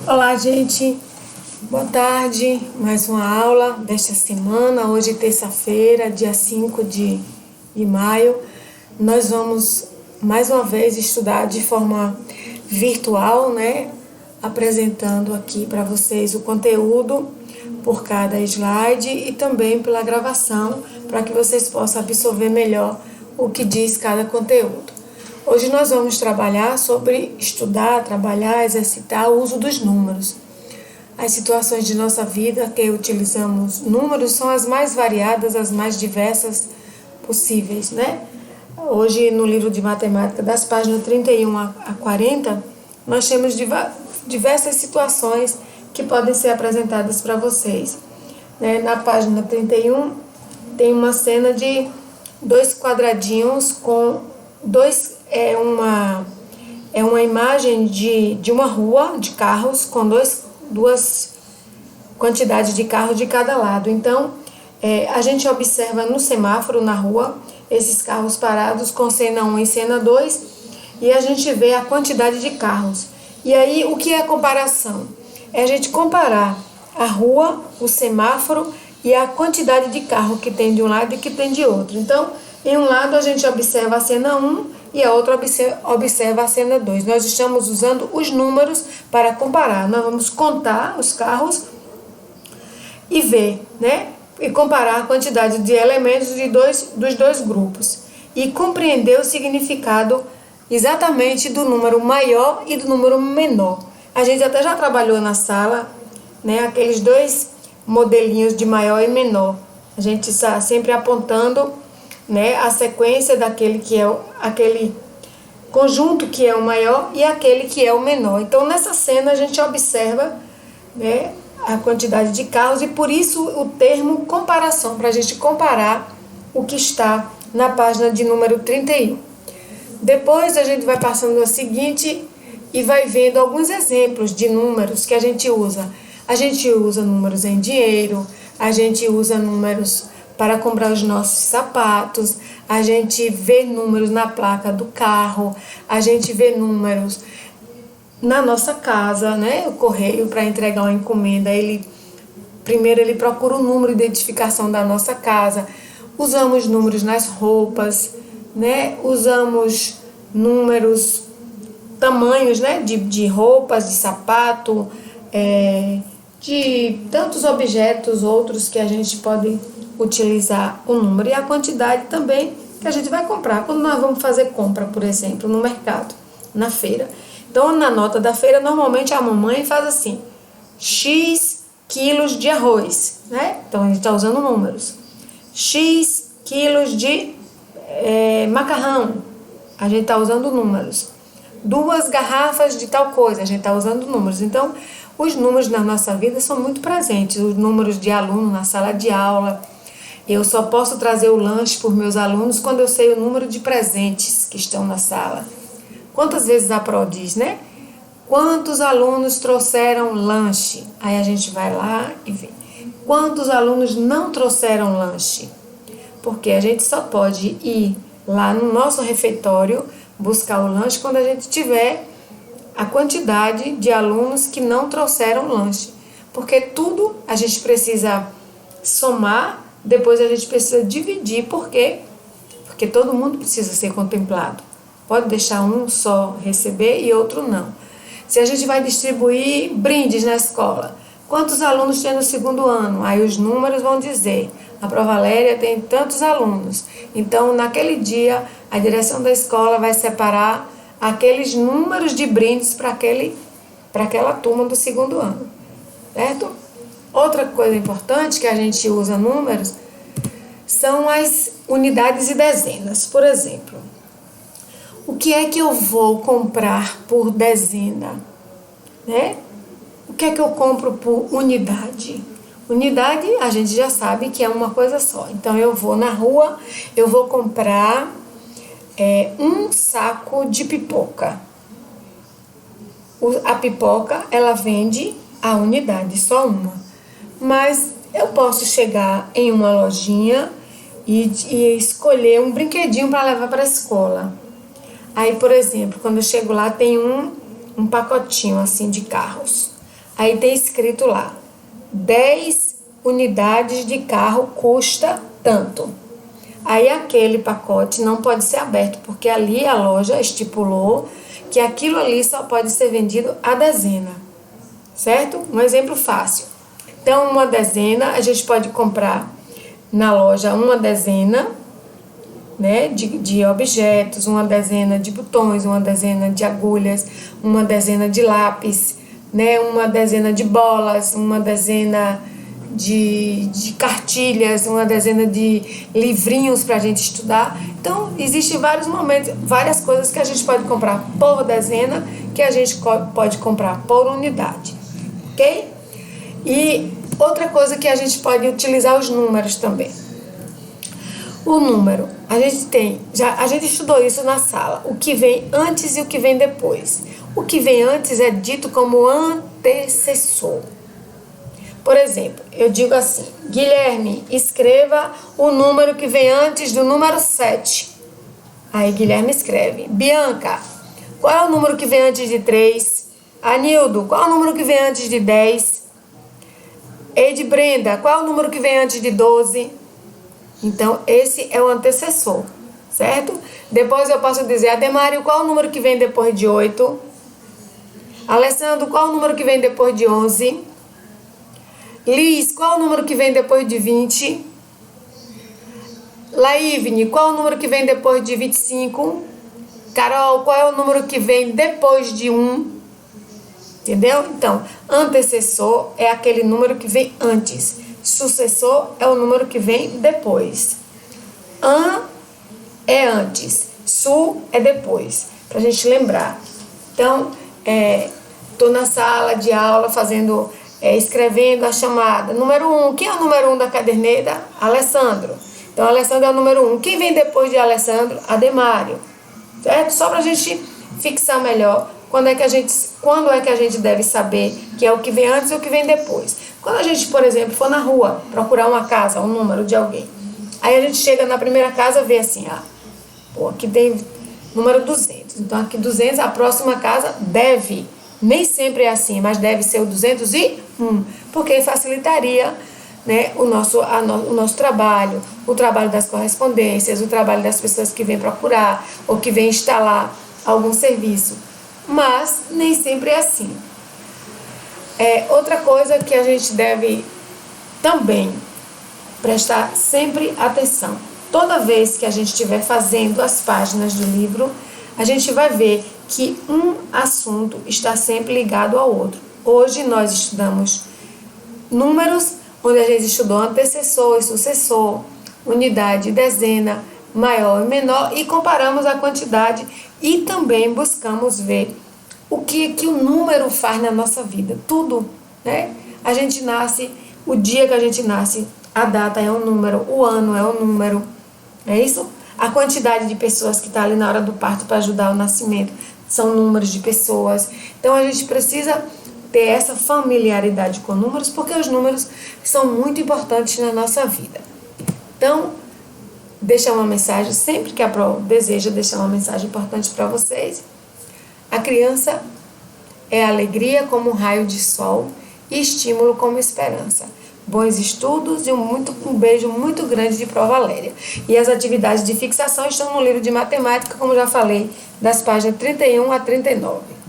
Olá, gente. Boa tarde. Mais uma aula desta semana. Hoje, terça-feira, dia 5 de maio. Nós vamos, mais uma vez, estudar de forma virtual, né? Apresentando aqui para vocês o conteúdo por cada slide e também pela gravação, para que vocês possam absorver melhor o que diz cada conteúdo. Hoje nós vamos trabalhar sobre estudar, trabalhar, exercitar o uso dos números. As situações de nossa vida que utilizamos números são as mais variadas, as mais diversas possíveis, né? Hoje, no livro de matemática, das páginas 31 a 40, nós temos diversas situações que podem ser apresentadas para vocês. Na página 31, tem uma cena de dois quadradinhos com dois... É uma imagem de uma rua de carros com duas quantidades de carros de cada lado. Então, a gente observa no semáforo na rua esses carros parados com cena 1 e cena 2 e a gente vê a quantidade de carros. E aí, o que é comparação? É a gente comparar a rua, o semáforo e a quantidade de carro que tem de um lado e que tem de outro. Então, em um lado a gente observa a cena 1 e a outra observa a cena 2. Nós estamos usando os números para comparar. Nós vamos contar os carros e ver, né? E comparar a quantidade de elementos dos dois grupos. E compreender o significado exatamente do número maior e do número menor. A gente até já trabalhou na sala, né? Aqueles dois modelinhos de maior e menor. A gente está sempre apontando, né, a sequência daquele que é aquele conjunto que é o maior e aquele que é o menor. Então, nessa cena, a gente observa, né, a quantidade de carros e, por isso, o termo comparação, para a gente comparar o que está na página de número 31. Depois, a gente vai passando a seguinte e vai vendo alguns exemplos de números que a gente usa. A gente usa números em dinheiro, a gente usa números para comprar os nossos sapatos, a gente vê números na placa do carro, a gente vê números na nossa casa, né? O correio, para entregar uma encomenda, primeiro ele procura o número de identificação da nossa casa. Usamos números nas roupas, né? Usamos números, tamanhos, né? De roupas, de sapato, de tantos objetos outros que a gente pode utilizar o número e a quantidade também que a gente vai comprar. Quando nós vamos fazer compra, por exemplo, no mercado, na feira. Então, na nota da feira, normalmente a mamãe faz assim, X quilos de arroz, né? Então, a gente está usando números. X quilos de macarrão, a gente está usando números. 2 garrafas de tal coisa, a gente está usando números. Então, os números na nossa vida são muito presentes. Os números de aluno na sala de aula. Eu só posso trazer o lanche para os meus alunos quando eu sei o número de presentes que estão na sala. Quantas vezes a Pro diz, né? Quantos alunos trouxeram lanche? Aí a gente vai lá e vê. Quantos alunos não trouxeram lanche? Porque a gente só pode ir lá no nosso refeitório buscar o lanche quando a gente tiver a quantidade de alunos que não trouxeram lanche. Porque tudo a gente precisa somar, depois a gente precisa dividir. Por quê? Porque todo mundo precisa ser contemplado. Pode deixar um só receber e outro não. Se a gente vai distribuir brindes na escola, quantos alunos tem no segundo ano? Aí os números vão dizer, a Pro Valéria tem tantos alunos. Então, naquele dia, a direção da escola vai separar aqueles números de brindes para aquela turma do segundo ano. Certo? Outra coisa importante que a gente usa números são as unidades e dezenas. Por exemplo, o que é que eu vou comprar por dezena? Né? O que é que eu compro por unidade? Unidade, a gente já sabe que é uma coisa só. Então, eu vou na rua, eu vou comprar um saco de pipoca. A pipoca, ela vende a unidade, só uma. Mas eu posso chegar em uma lojinha e escolher um brinquedinho para levar para a escola. Aí, por exemplo, quando eu chego lá, tem um um pacotinho assim de carros. Aí tem escrito lá, 10 unidades de carro custa tanto. Aí aquele pacote não pode ser aberto, porque ali a loja estipulou que aquilo ali só pode ser vendido a dezena, certo? Um exemplo fácil. Então, uma dezena, a gente pode comprar na loja uma dezena, né, de objetos, uma dezena de botões, uma dezena de agulhas, uma dezena de lápis, né, uma dezena de bolas, uma dezena de cartilhas, uma dezena de livrinhos para a gente estudar. Então, existem vários momentos, várias coisas que a gente pode comprar por dezena, que a gente pode comprar por unidade, ok? E outra coisa que a gente pode utilizar os números também. O número, a gente estudou isso na sala, o que vem antes e o que vem depois. O que vem antes é dito como antecessor. Por exemplo, eu digo assim, Guilherme, escreva o número que vem antes do número 7. Aí Guilherme escreve. Bianca, qual é o número que vem antes de 3? Anildo, qual é o número que vem antes de 10? Eide Brenda, qual é o número que vem antes de 12? Então, esse é o antecessor, certo? Depois eu posso dizer, Ademário, qual é o número que vem depois de 8? Alessandro, qual é o número que vem depois de 11? Liz, qual é o número que vem depois de 20? Laívne, qual é o número que vem depois de 25? Carol, qual é o número que vem depois de 1? Entendeu? Então, antecessor é aquele número que vem antes. Sucessor é o número que vem depois. An é antes. Su é depois. Pra gente lembrar. Então, tô na sala de aula fazendo... escrevendo a chamada. Número 1. Quem é o número 1 da caderneta? Alessandro. Então, Alessandro é o número 1. Quem vem depois de Alessandro? Ademário. Certo? Só para a gente fixar melhor quando é que a gente deve saber que é o que vem antes e o que vem depois. Quando a gente, por exemplo, for na rua procurar uma casa, um número de alguém, aí a gente chega na primeira casa e vê assim, aqui tem número 200. Então, aqui 200, a próxima casa deve... Nem sempre é assim, mas deve ser o 201, porque facilitaria, né, o nosso trabalho, o trabalho das correspondências, o trabalho das pessoas que vêm procurar ou que vêm instalar algum serviço. Mas nem sempre é assim. Outra coisa que a gente deve também prestar sempre atenção. Toda vez que a gente estiver fazendo as páginas do livro, a gente vai ver que um assunto está sempre ligado ao outro. Hoje nós estudamos números, onde a gente estudou antecessor e sucessor, unidade, dezena, maior e menor, e comparamos a quantidade e também buscamos ver o que o número faz na nossa vida. Tudo, né? A gente nasce, o dia que a gente nasce, a data é um número, o ano é um número, é isso? A quantidade de pessoas que está ali na hora do parto para ajudar o nascimento são números de pessoas. Então a gente precisa ter essa familiaridade com números, porque os números são muito importantes na nossa vida. Então, deixar uma mensagem, sempre que a Pro deseja deixar uma mensagem importante para vocês. A criança é alegria como um raio de sol e estímulo como esperança. Bons estudos e um beijo muito grande de Pro Valéria. E as atividades de fixação estão no livro de matemática, como já falei, das páginas 31 a 39.